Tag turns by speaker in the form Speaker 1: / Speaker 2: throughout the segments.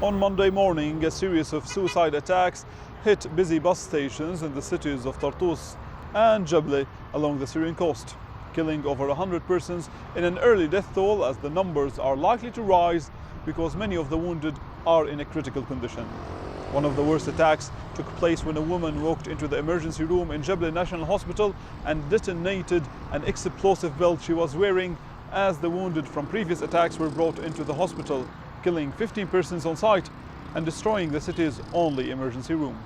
Speaker 1: On Monday morning, a series of suicide attacks hit busy bus stations in the cities of Tartus and Jebleh along the Syrian coast, killing over 100 persons in an early death toll, as the numbers are likely to rise because many of the wounded are in a critical condition. One of the worst attacks took place when a woman walked into the emergency room in Jebleh National Hospital and detonated an explosive belt she was wearing as the wounded from previous attacks were brought into the hospital, killing 15 persons on site and destroying the city's only emergency room.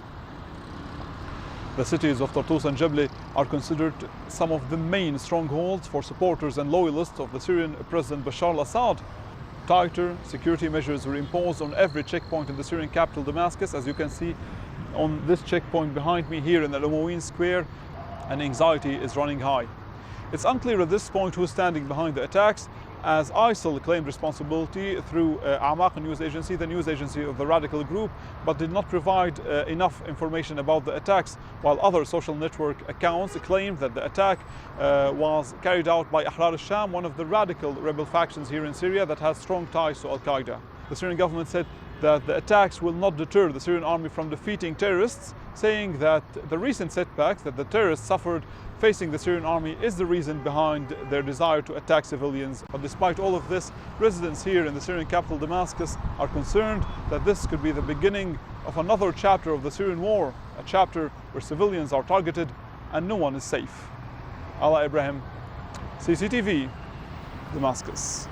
Speaker 1: The cities of Tartus and Jebleh are considered some of the main strongholds for supporters and loyalists of the Syrian President Bashar al-Assad. Tighter security measures were imposed on every checkpoint in the Syrian capital Damascus, as you can see on this checkpoint behind me here in the Al-Umayyad Square, and anxiety is running high. It's unclear at this point who's standing behind the attacks, as ISIL claimed responsibility through Amaq news agency, the news agency of the radical group, but did not provide enough information about the attacks, while other social network accounts claimed that the attack was carried out by Ahrar al-Sham, one of the radical rebel factions here in Syria that has strong ties to Al-Qaeda. The Syrian government said that the attacks will not deter the Syrian army from defeating terrorists, saying that the recent setbacks that the terrorists suffered facing the Syrian army is the reason behind their desire to attack civilians. But despite all of this, residents here in the Syrian capital Damascus are concerned that this could be the beginning of another chapter of the Syrian war, a chapter where civilians are targeted and no one is safe. Ala Ibrahim, CCTV, Damascus.